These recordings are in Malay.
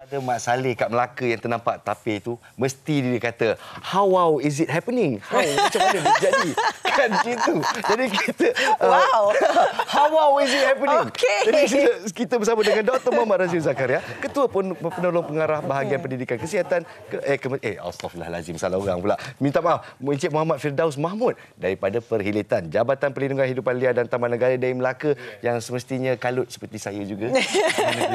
Ada Mak Saleh kat Melaka yang ternampak tapir tu, mesti dia kata, how wow is it happening? How, macam mana dia jadi? Kan gitu. Jadi kita, Wow. how wow is it happening? Okey. Jadi kita bersama dengan Dr. Muhammad Razif Zakaria, Ketua Penolong Pengarah Bahagian Pendidikan Kesihatan, Astaghfirullahalazim, salah orang pula. Minta maaf, Encik Muhammad Firdaus Mahmud daripada Perhilitan Jabatan Perlindungan Hidupan Liar dan Taman Negara dari Melaka yang semestinya kalut seperti saya juga.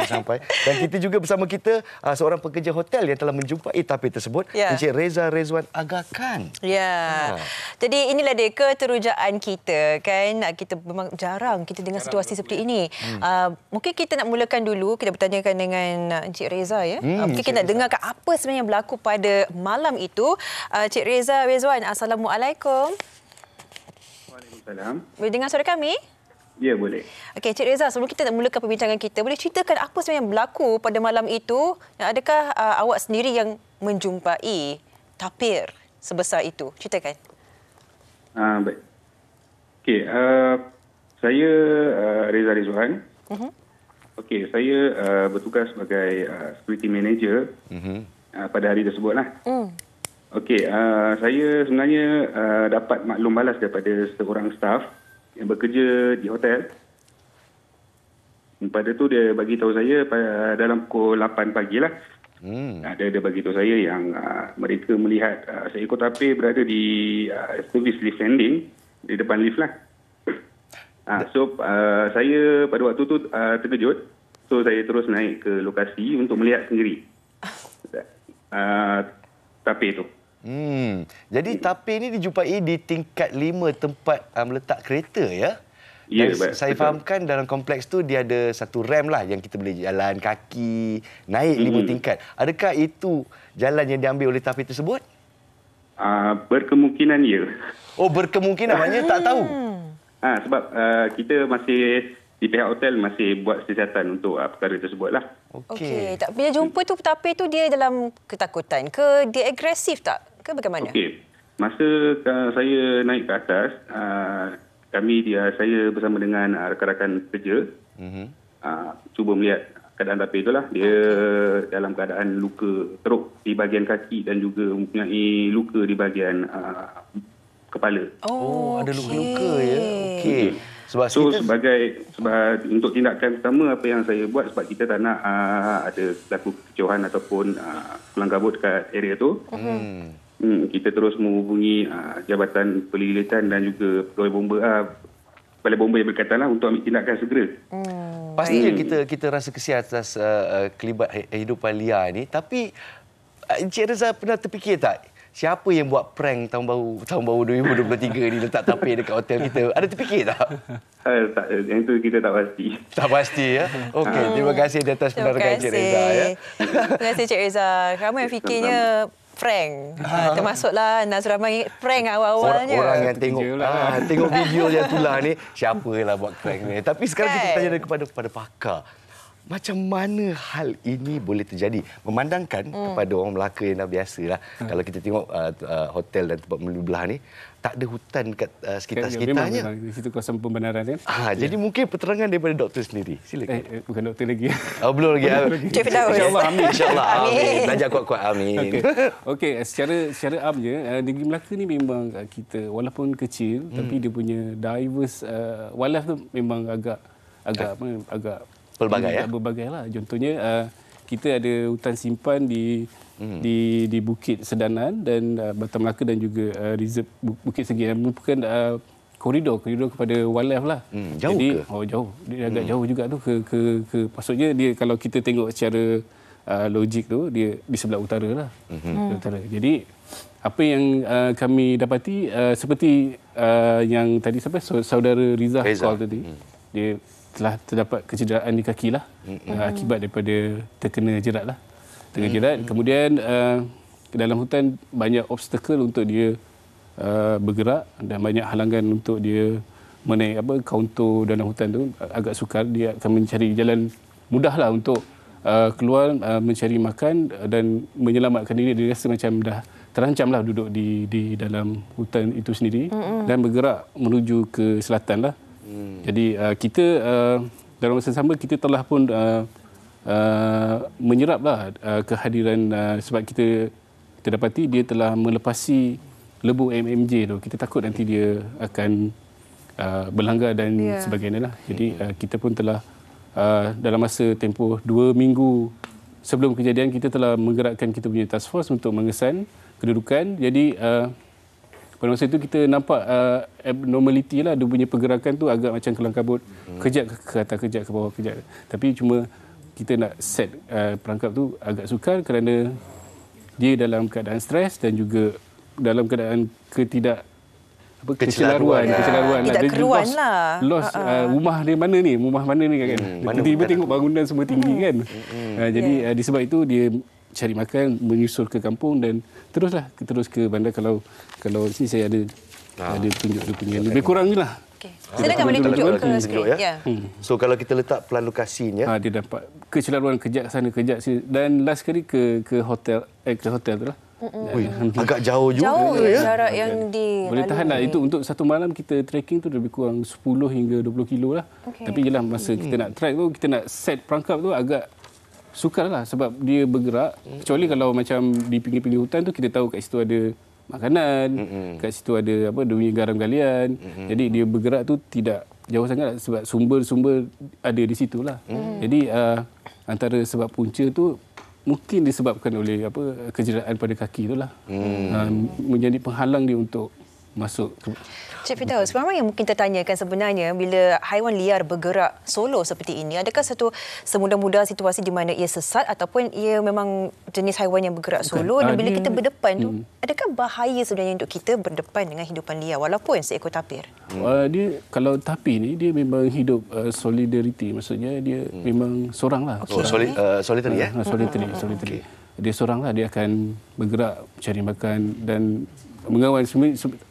Sampai. Dan kita juga bersama kita seorang pekerja hotel yang telah menjumpai tapir tersebut, Encik Reza Rezwan Aga Khan. Ya. Jadi inilah dia keterujaan kita kan. Kita memang jarang kita dengar situasi seperti ini. Mungkin kita nak mulakan dulu, kita bertanyakan dengan Encik Reza ya. Mungkin kita nak dengarkan apa sebenarnya yang berlaku pada malam itu. Encik Reza Rezwan, Assalamualaikum. Waalaikumsalam. Boleh dengar suara kami? Ya, boleh. Okey, Encik Reza, sebelum kita nak mulakan perbincangan kita, boleh ceritakan apa sebenarnya yang berlaku pada malam itu? Adakah awak sendiri yang menjumpai tapir sebesar itu? Ceritakan. Baik. Okey, saya Reza Rizwan. Okey, saya bertugas sebagai security manager pada hari tersebutlah. Okey, saya sebenarnya dapat maklum balas daripada seorang staf yang bekerja di hotel. Pada tu dia bagi tahu saya dalam pukul 8 pagi lah. Dia bagi tahu saya yang mereka melihat seekor tapir berada di service lift landing di depan lift lah. So saya pada waktu tu terkejut. So saya terus naik ke lokasi untuk melihat sendiri tapir tu. Jadi tapir ini dijumpai di tingkat 5 tempat meletak kereta ya? Ya, saya fahamkan dalam kompleks tu dia ada satu ramp lah yang kita boleh jalan kaki, naik 5 tingkat. Adakah itu jalan yang diambil oleh tapir tersebut? Berkemungkinan ya. Oh, berkemungkinan, maknanya tak tahu? Sebab kita masih di pihak hotel masih buat siasatan untuk perkara tersebut lah. Okey. Bila jumpa tu tapir tu dia dalam ketakutan ke dia agresif tak? Ke bagaimana? Okey. Masa saya naik ke atas, saya bersama dengan rakan-rakan kerja cuba melihat keadaan tapir itulah. Dia dalam keadaan luka teruk di bahagian kaki dan juga mempunyai luka di bahagian kepala. Oh, ada luka-luka ya. Okey. Sebab untuk tindakan pertama apa yang saya buat, sebab kita tak nak ada berlaku kecohan ataupun kelang kabut dekat area tu. Kita terus menghubungi Jabatan Perlilitan dan juga Balai Bomba yang berkaitan lah untuk ambil tindakan segera. Pastinya kita rasa kesian atas kelibat kehidupan liar ni, tapi Encik Reza pernah terfikir tak siapa yang buat prank tahun baru 2023 ni letak tapir dekat hotel kita? Ada terfikir tak? Tak, yang tu kita tak pasti. Tak pasti ya. Okey, terima kasih di atas penerangan Encik Reza ya. Terima kasih Encik Reza. Ramai yang fikirnya prank. Termasuklah Nazramai prank awal-awalnya. Orang yang tengok video yang tulah ni, siapalah buat prank ni. Tapi sekarang kita tanya kepada pakar. Macam mana hal ini boleh terjadi? Memandangkan kepada orang Melaka yang dah biasalah. Kalau kita tengok hotel dan tempat belah ni, tak ada hutan dekat sekitar-sekitarnya. Di situ kawasan pembenaran kan. Jadi mungkin penerangan daripada doktor sendiri. Silakan. Bukan doktor lagi. Belum lagi. Cik Firdaus. InsyaAllah, amin. InsyaAllah, amin. Belajar kuat-kuat, amin. Okey, secara amnya, negeri Melaka ni memang kita, walaupun kecil, tapi dia punya diverse wildlife tu memang agak pelbagai berbagai lah. Contohnya kita ada hutan simpan di Bukit Sedanan dan Batam Melaka dan juga reserve Bukit Segi yang merupakan koridor kepada wildlife lah. Jauh jadi, ke? Jauh. Dia agak jauh juga tu ke maksudnya dia kalau kita tengok secara logik tu dia di sebelah utara lah. Utara. Jadi apa yang kami dapati seperti yang tadi saudara Riza call tadi. Dia telah terdapat kecederaan di kaki lah akibat daripada terkena jerat lah. Kemudian dalam hutan banyak obstacle untuk dia bergerak dan banyak halangan untuk dia menaik kaunter dalam hutan tu. Agak sukar, dia akan mencari jalan mudah lah untuk keluar mencari makan dan menyelamatkan diri. Dia rasa macam dah terancam lah duduk di dalam hutan itu sendiri dan bergerak menuju ke selatan lah. Jadi kita dalam masa sama kita telah pun menyeraplah kehadiran sebab kita dapati dia telah melepasi lebu MMJ tu. Kita takut nanti dia akan berlanggar dan sebagainya lah. Jadi kita pun telah dalam masa tempoh 2 minggu sebelum kejadian kita telah menggerakkan kita punya task force untuk mengesan kedudukan. Jadi pada masa itu kita nampak abnormality lah, dia punya pergerakan tu agak macam kelang kabut, kejap ke atas, kejap ke bawah, kejap. Tapi cuma kita nak set perangkap tu agak sukar kerana dia dalam keadaan stres dan juga dalam keadaan kecelaruan. Tidak keruan lah. Lost rumah dia mana ni? Rumah mana ni kan? Tiba-tiba tengok bangunan semua tinggi kan. Jadi disebab itu dia cari makan, menyusul ke kampung dan terus ke bandar. Kalau sini saya ada tunjuk dia punya. Lebih kurang ni lah. Silakan boleh tunjuk ke skrin. So kalau kita letak plan lokasinya, dia dapat kecelaruan kejap sana kejap sini dan last kali ke hotel tu lah. Agak jauh juga. Jauh jarak yang boleh tahan lah. Itu untuk satu malam kita trekking tu lebih kurang 10 hingga 20 kilo lah. Tapi jelah masa kita nak track tu, kita nak set perangkap tu agak sukar lah sebab dia bergerak. Kecuali kalau macam di pinggir-pinggir hutan tu kita tahu kat situ ada makanan, kat situ ada dia punya garam galian. Jadi dia bergerak tu tidak jauh sangat sebab sumber-sumber ada di situ lah. Jadi antara sebab punca tu mungkin disebabkan oleh kecederaan pada kaki itulah. Menjadi penghalang dia untuk masuk. Cik Firdaus, ramai yang mungkin tertanyakan sebenarnya bila haiwan liar bergerak solo seperti ini, adakah satu semudah-mudah situasi di mana ia sesat ataupun ia memang jenis haiwan yang bergerak solo dan bila kita berdepan tu, adakah bahaya sebenarnya untuk kita berdepan dengan hidupan liar walaupun seekor tapir? Dia kalau tapir ni dia memang hidup solidarity, maksudnya dia memang seorang lah. Solitary Solitary. Dia seorang lah, dia akan bergerak cari makan dan mengawal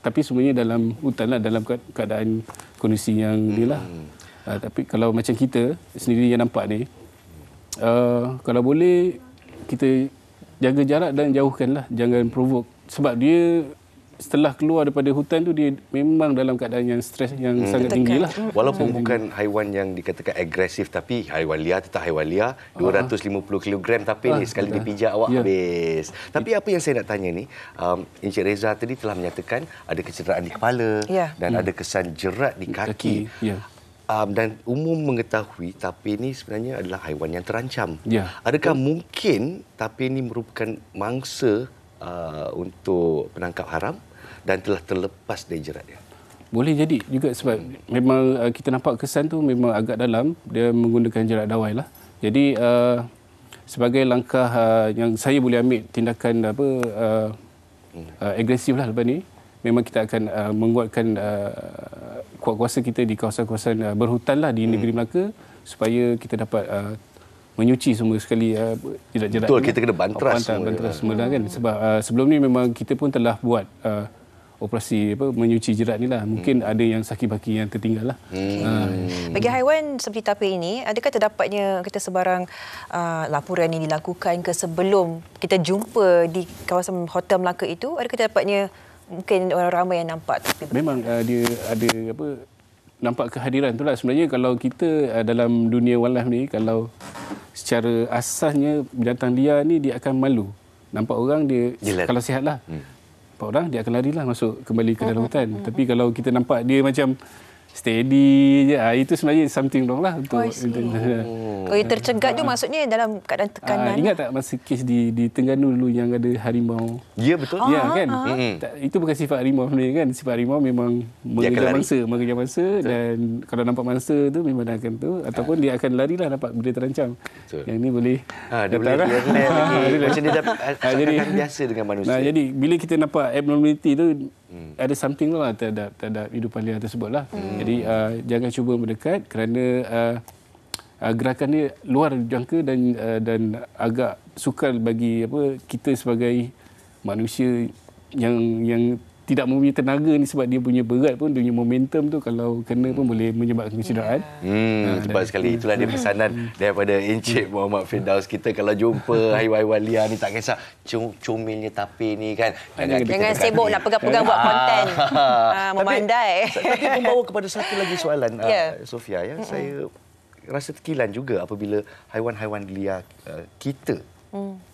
tapi semuanya dalam hutan lah, dalam keadaan kondisi yang dia lah. Tapi kalau macam kita sendiri yang nampak ni, kalau boleh kita jaga jarak dan jauhkanlah, jangan provoke sebab dia setelah keluar daripada hutan tu dia memang dalam keadaan yang stres yang sangat tinggi lah. Walaupun bukan haiwan yang dikatakan agresif tapi haiwan liar tetap haiwan liar. 250 kg tapi ni sekali dipijak awak habis. Tapi apa yang saya nak tanya ni, Encik Reza tadi telah menyatakan ada kecederaan di kepala dan ada kesan jerat di kaki. Dan umum mengetahui tapir ini sebenarnya adalah haiwan yang terancam. Adakah mungkin tapir ini merupakan mangsa untuk penangkap haram dan telah terlepas dari jerat dia? Boleh jadi juga sebab memang kita nampak kesan tu memang agak dalam, dia menggunakan jerat dawai lah. Jadi sebagai langkah yang saya boleh ambil tindakan agresif lah lepas ni, memang kita akan menguatkan kuat kuasa kita di kawasan-kawasan berhutan lah di negeri Melaka supaya kita dapat menyuci semua sekali jerat-jerat. Betul, kita kena bantras semua kan. Sebab sebelum ni memang kita pun telah buat operasi menyuci jerat ni lah. Mungkin ada yang saki-baki yang tertinggal lah. Bagi haiwan seperti tapir ini, adakah terdapatnya kita sebarang laporan yang dilakukan ke sebelum kita jumpa di kawasan Hotel Melaka itu? Adakah terdapatnya mungkin orang ramai yang nampak tapir? Memang dia ada nampak kehadiran tu lah. Sebenarnya kalau kita dalam dunia wildlife ni, kalau secara asasnya binatang liar ni dia akan malu. Nampak orang dia kalau sihat lah. Nampak orang dia akan lari lah masuk kembali ke dalam hutan. Tapi kalau kita nampak dia macam steady je, itu sebenarnya something wrong lah. Kalau dia tercegat tu maksudnya dalam keadaan tekanan. Ingat tak masa kes di Terengganu dulu yang ada harimau? Ya, betul. Ya kan? Itu bukan sifat harimau sebenarnya kan. Sifat harimau memang mengejar mangsa dan kalau nampak mangsa tu memang dia akan tu ataupun dia akan larilah nampak benda terancam. Betul. Yang ni boleh dia boleh lari macam dia jadi biasa dengan manusia. Jadi bila kita nampak abnormality tu ada something lah terhadap hidupan liar tersebut lah. Jadi jangan cuba mendekat kerana gerakan dia luar jangka dan agak sukar bagi kita sebagai manusia yang tidak mempunyai tenaga ni sebab dia punya berat pun, dia punya momentum tu kalau kena pun boleh menyebabkan kecederaan. Tepat sekali. Itulah dia pesanan daripada Encik Muhammad Firdaus. Kita kalau jumpa haiwan-haiwan liar ni tak kisah comilnya tapir ni kan. Jangan sibuk nak pegang-pegang buat konten. Memandai. Tapi membawa kepada satu lagi soalan Sofia ya. Saya rasa terkilan juga apabila haiwan-haiwan liar kita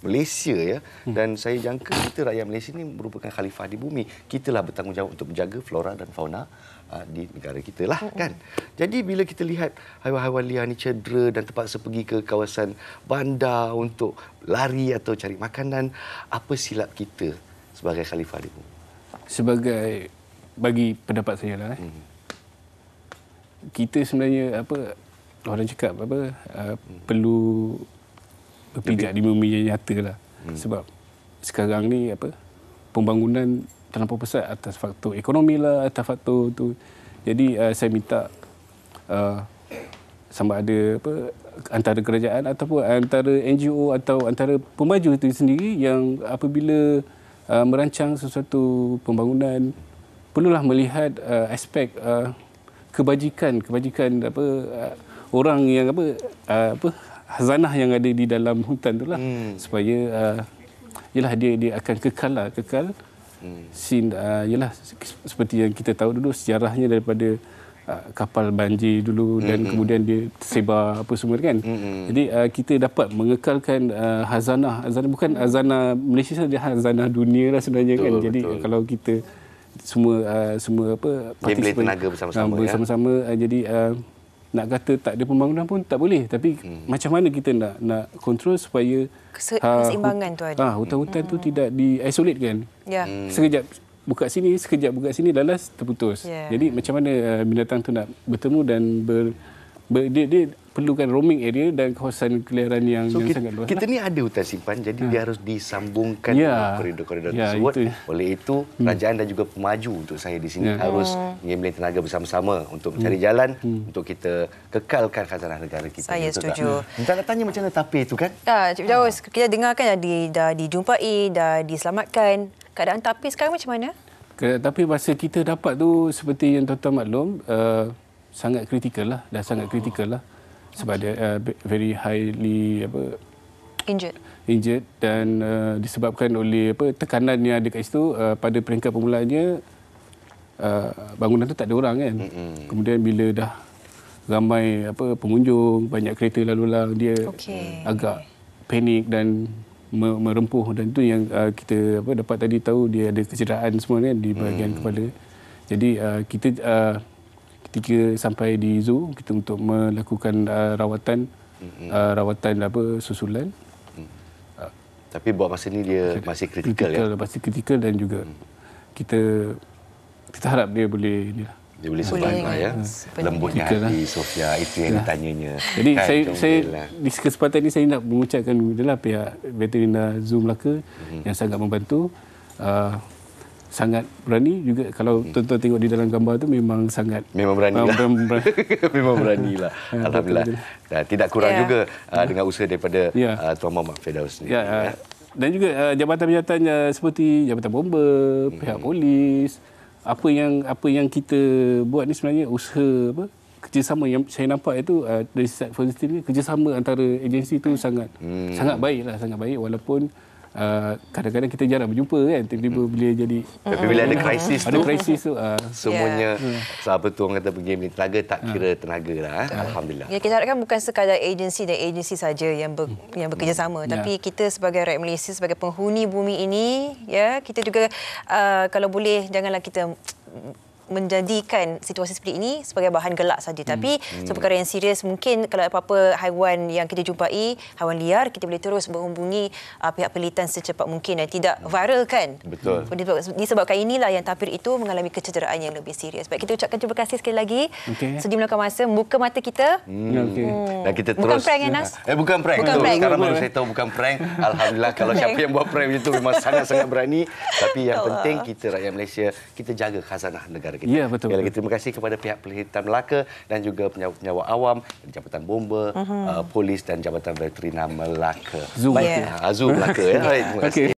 Malaysia ya, dan saya jangka kita rakyat Malaysia ni merupakan khalifah di bumi. Kitalah bertanggungjawab untuk menjaga flora dan fauna di negara kita lah kan. Jadi bila kita lihat haiwan-haiwan liar ni cedera dan terpaksa pergi ke kawasan bandar untuk lari atau cari makanan, apa silap kita sebagai khalifah di bumi? Sebagai, bagi pendapat saya lah, kita sebenarnya orang cakap perlu berpijak di bumi yang nyata lah. Sebab sekarang ni pembangunan terlampau besar atas faktor ekonomi lah, atas faktor tu. Jadi saya minta sama ada antara kerajaan ataupun antara NGO atau antara pemaju itu sendiri yang apabila merancang sesuatu pembangunan, perlulah melihat aspek kebajikan orang yang khazanah yang ada di dalam hutan itulah, supaya dia akan kekal yalah, seperti yang kita tahu dulu sejarahnya daripada kapal banjir dulu dan kemudian dia tersebar apa semua kan. Jadi kita dapat mengekalkan khazanah bukan khazanah Malaysia saja, khazanah dunia lah sebenarnya kan. Jadi kalau kita semua dia boleh tenaga bersama-sama jadi nak kata tak ada pembangunan pun tak boleh, tapi macam mana kita nak kontrol supaya keseimbangan tu ada. Hutan-hutan tu tidak di-isolate kan. Sekejap buka sini, lalas terputus. Jadi macam mana binatang tu nak bertemu dan dia perlukan roaming area dan kawasan keliaran yang sangat luas. Kita ni ada hutan simpan, jadi dia harus disambungkan dengan koridor-koridor tersebut. Oleh itu, kerajaan dan juga pemaju untuk saya di sini harus menggabungkan tenaga bersama-sama untuk mencari jalan untuk kita kekalkan khazanah negara kita. Saya setuju. Kita nak tanya macam mana tapir itu kan? Cik Firdaus, kita dengar kan dah dijumpai, dah diselamatkan. Keadaan tapir sekarang macam mana? Tapi masa kita dapat tu seperti yang tuan-tuan maklum, sangat kritikal lah. Sebab dia very highly injured dan disebabkan oleh tekanan yang ada kat situ. Pada peringkat permulaannya bangunan tu tak ada orang kan. Kemudian bila dah ramai pengunjung, banyak kereta lalu lalang, dia agak panik dan merempuh, dan tu yang kita dapat tadi tahu dia ada kecederaan semua kan di bahagian kepala. Jadi kita ketika sampai di zoo, kita untuk melakukan rawatan susulan. Tapi buat masa ni dia masih kritikal ya. Masih kritikal dan juga kita harap dia boleh survive ya. Lembutnya hati Sofia, itu yang ditanyanya. Jadi saya di kesempatan ini saya nak mengucapkan pihak Veterina Zoo Melaka yang sangat membantu. Sangat berani juga. Kalau tuan-tuan tengok di dalam gambar tu memang berani lah. Alhamdulillah. Dan tidak kurang juga dengan usaha daripada Tuan Muhammad Firdaus ni. Dan juga jabatan-jabatan seperti Jabatan Bomba, pihak polis, apa yang kita buat ni sebenarnya usaha kerjasama yang saya nampak itu dari sisi positif ni, kerjasama antara agensi tu sangat baik walaupun kadang-kadang kita jarang berjumpa kan, tiba-tiba bila jadi bila ada krisis tu semuanya Yeah. tu orang kata pergi tenaga tak kira tenaga lah. Alhamdulillah. Ya, kita harapkan bukan sekadar agensi dan agensi saja yang bekerjasama, tapi kita sebagai rakyat Malaysia, sebagai penghuni bumi ini, ya, kita juga kalau boleh janganlah kita menjadikan situasi seperti ini sebagai bahan gelak saja. Tapi perkara yang serius, mungkin kalau apa-apa haiwan yang kita jumpai, haiwan liar, kita boleh terus menghubungi pihak penelitian secepat mungkin dan tidak viral kan. Betul. Disebabkan inilah yang tapir itu mengalami kecederaan yang lebih serius. Baik, kita ucapkan terima kasih sekali lagi. Sudi meluangkan masa, membuka mata kita. Dan kita bukan terus prank ya, Nas? Bukan prank. Sekarang baru saya tahu bukan prank. Alhamdulillah, kalau siapa yang buat prank itu memang sangat-sangat berani. Tapi yang penting kita rakyat Malaysia, kita jaga khazanah negara kita. Ya, betul. Sekali lagi terima kasih kepada pihak Penelitian Melaka dan juga penyawa awam, Jabatan Bomba, Polis dan Jabatan Veterina Melaka. Zoo Melaka ya. Terima kasih.